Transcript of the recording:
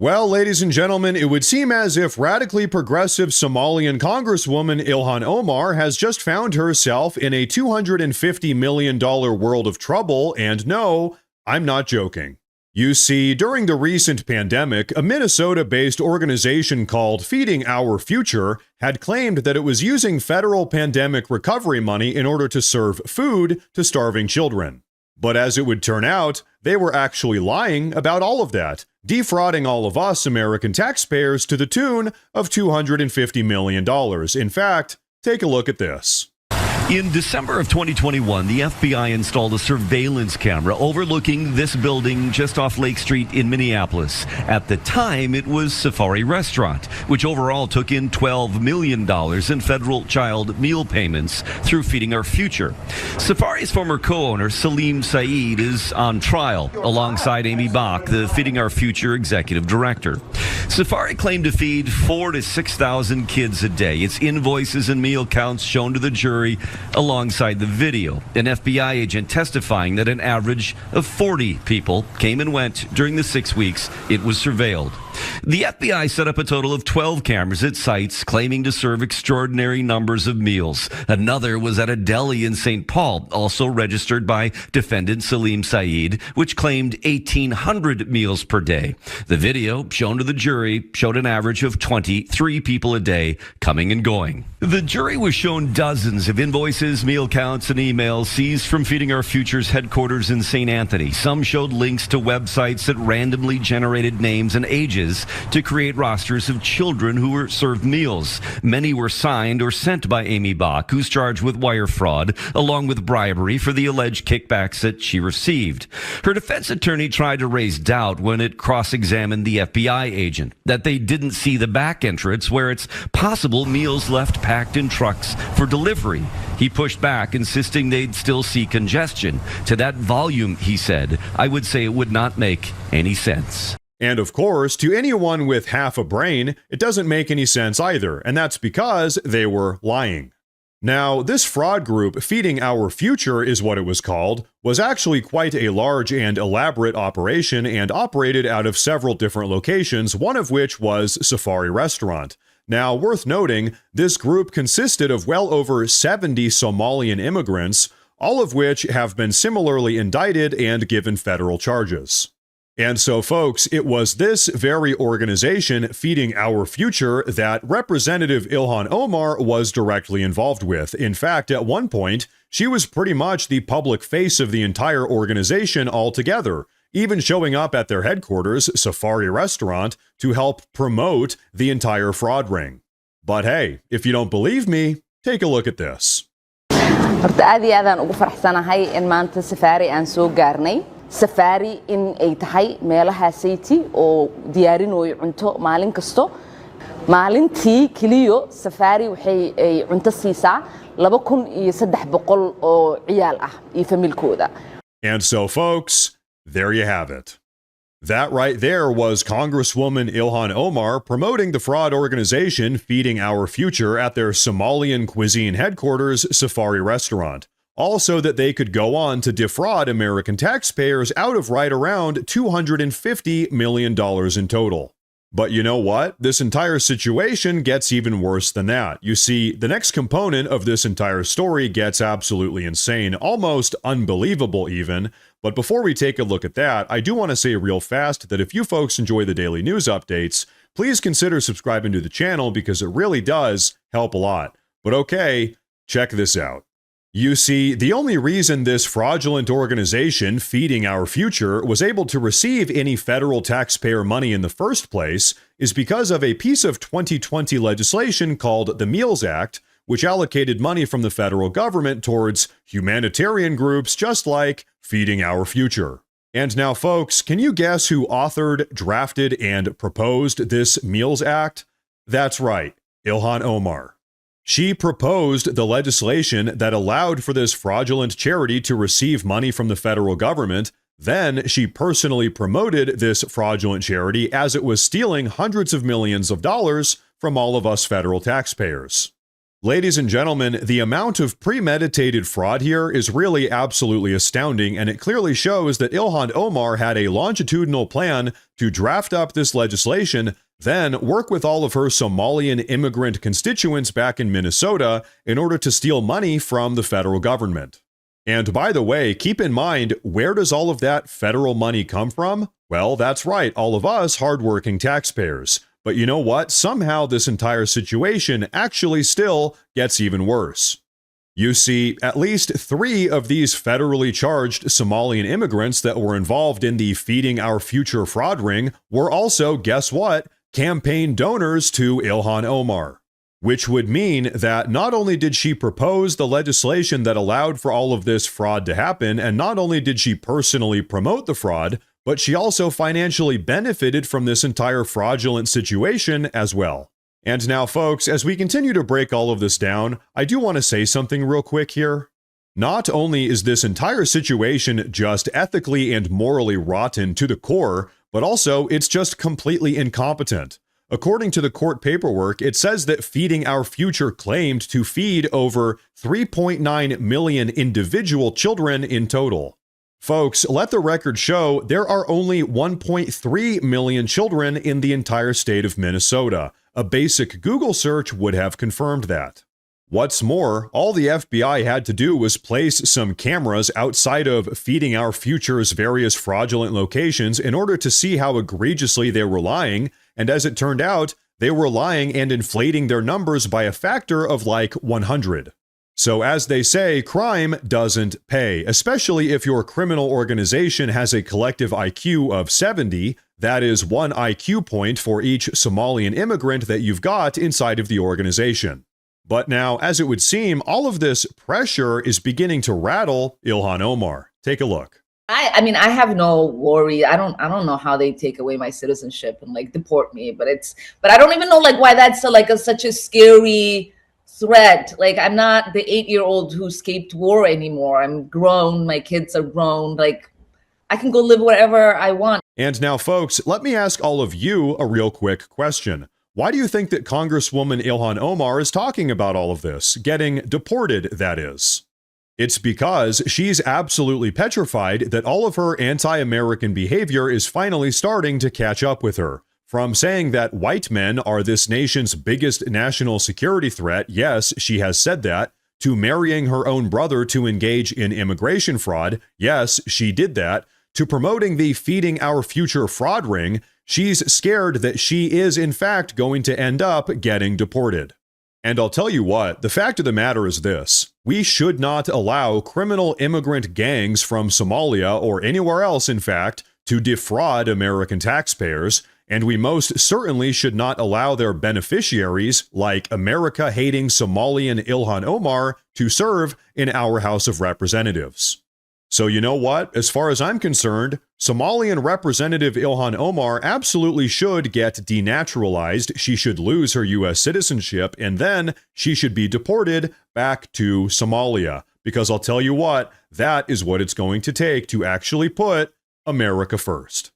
Well, ladies and gentlemen, it would seem as if radically progressive Somalian Congresswoman Ilhan Omar has just found herself in a $250 million world of trouble, and no, I'm not joking. You see, during the recent pandemic, a Minnesota-based organization called Feeding Our Future had claimed that it was using federal pandemic recovery money in order to serve food to starving children. But as it would turn out, they were actually lying about all of that, defrauding all of us American taxpayers to the tune of $250 million. In fact, take a look at this. In December of 2021, the FBI installed a surveillance camera overlooking this building just off Lake Street in Minneapolis. At the time, it was Safari Restaurant, which overall took in $12 million in federal child meal payments through Feeding Our Future. Safari's former co-owner, Salim Saeed, is on trial alongside Amy Bach, the Feeding Our Future executive director. Safari claimed to feed 4,000 to 6,000 kids a day. Its invoices and meal counts shown to the jury alongside the video. An FBI agent testifying that an average of 40 people came and went during the 6 weeks it was surveilled. The FBI set up a total of 12 cameras at sites claiming to serve extraordinary numbers of meals. Another was at a deli in St. Paul, also registered by defendant Salim Saeed, which claimed 1,800 meals per day. The video shown to the jury showed an average of 23 people a day coming and going. The jury was shown dozens of invoices, meal counts, and emails seized from Feeding Our Future's headquarters in St. Anthony. Some showed links to websites that randomly generated names and ages to create rosters of children who were served meals. Many were signed or sent by Amy Bach, who's charged with wire fraud, along with bribery for the alleged kickbacks that she received. Her defense attorney tried to raise doubt when it cross-examined the FBI agent, that they didn't see the back entrance where it's possible meals left packed in trucks for delivery. He pushed back, insisting they'd still see congestion. To that volume, he said, I would say it would not make any sense. And of course, to anyone with half a brain, it doesn't make any sense either, and that's because they were lying. Now, this fraud group, Feeding Our Future is what it was called, was actually quite a large and elaborate operation and operated out of several different locations, one of which was Safari Restaurant. Now, worth noting, this group consisted of well over 70 Somalian immigrants, all of which have been similarly indicted and given federal charges. And so, folks, it was this very organization, Feeding Our Future, that Representative Ilhan Omar was directly involved with. In fact, at one point, she was pretty much the public face of the entire organization altogether, even showing up at their headquarters, Safari Restaurant, to help promote the entire fraud ring. But hey, if you don't believe me, take a look at this. horta aad iyo aadaan ugu faraxsanahay in maanta Safari aan soo gaarnay. Safari in ay tahay meelaha sayti oo diyaarinayo cunto maalin kasto. Maalintii kaliyo Safari waxay ay cunto siisaa 2,300 oo ciyaal ah iyo familkooda. And so, folks, there you have it. That right there was Congresswoman Ilhan Omar promoting the fraud organization Feeding Our Future at their Somalian cuisine headquarters, Safari Restaurant. Also that they could go on to defraud American taxpayers out of right around $250 million in total. But you know what? This entire situation gets even worse than that. You see, the next component of this entire story gets absolutely insane, almost unbelievable even. But before we take a look at that, I do want to say real fast that if you folks enjoy the daily news updates, please consider subscribing to the channel because it really does help a lot. But okay, check this out. You see, the only reason this fraudulent organization, Feeding Our Future, was able to receive any federal taxpayer money in the first place is because of a piece of 2020 legislation called the Meals Act, which allocated money from the federal government towards humanitarian groups just like Feeding Our Future. And now, folks, can you guess who authored, drafted, and proposed this Meals Act? That's right, Ilhan Omar. She proposed the legislation that allowed for this fraudulent charity to receive money from the federal government. Then she personally promoted this fraudulent charity as it was stealing hundreds of millions of dollars from all of us federal taxpayers. Ladies and gentlemen, the amount of premeditated fraud here is really absolutely astounding, and it clearly shows that Ilhan Omar had a longitudinal plan to draft up this legislation, then work with all of her Somalian immigrant constituents back in Minnesota in order to steal money from the federal government. And by the way, keep in mind, where does all of that federal money come from? Well, that's right, all of us hardworking taxpayers. But you know what? Somehow this entire situation actually still gets even worse. You see, at least 3 of these federally charged Somalian immigrants that were involved in the Feeding Our Future fraud ring were also, guess what, campaign donors to Ilhan Omar. Which would mean that not only did she propose the legislation that allowed for all of this fraud to happen, and not only did she personally promote the fraud, but she also financially benefited from this entire fraudulent situation as well. And now, folks, as we continue to break all of this down, I do want to say something real quick here. Not only is this entire situation just ethically and morally rotten to the core, but also it's just completely incompetent. According to the court paperwork, it says that Feeding Our Future claimed to feed over 3.9 million individual children in total. Folks, let the record show there are only 1.3 million children in the entire state of Minnesota. A basic Google search would have confirmed that. What's more, all the FBI had to do was place some cameras outside of Feeding Our Future's various fraudulent locations in order to see how egregiously they were lying, and as it turned out, they were lying and inflating their numbers by a factor of like 100. So as they say, crime doesn't pay, especially if your criminal organization has a collective IQ of 70, that is 1 IQ point for each Somalian immigrant that you've got inside of the organization. But now, as it would seem, all of this pressure is beginning to rattle Ilhan Omar. Take a look. I mean, I have no worry. I don't know how they take away my citizenship and like deport me, but I don't even know like why that's such a scary threat. Like, I'm not the 8-year-old who escaped war anymore. I'm grown. My kids are grown. Like, I can go live wherever I want. And now, folks, let me ask all of you a real quick question. Why do you think that Congresswoman Ilhan Omar is talking about all of this? Getting deported, that is. It's because she's absolutely petrified that all of her anti-American behavior is finally starting to catch up with her. From saying that white men are this nation's biggest national security threat, yes, she has said that, to marrying her own brother to engage in immigration fraud, yes, she did that, to promoting the Feeding Our Future fraud ring, she's scared that she is in fact going to end up getting deported. And I'll tell you what, the fact of the matter is this: we should not allow criminal immigrant gangs from Somalia, or anywhere else in fact, to defraud American taxpayers, and we most certainly should not allow their beneficiaries, like America-hating Somalian Ilhan Omar, to serve in our House of Representatives. So you know what? As far as I'm concerned, Somalian Representative Ilhan Omar absolutely should get denaturalized, she should lose her U.S. citizenship, and then she should be deported back to Somalia. Because I'll tell you what, that is what it's going to take to actually put America first.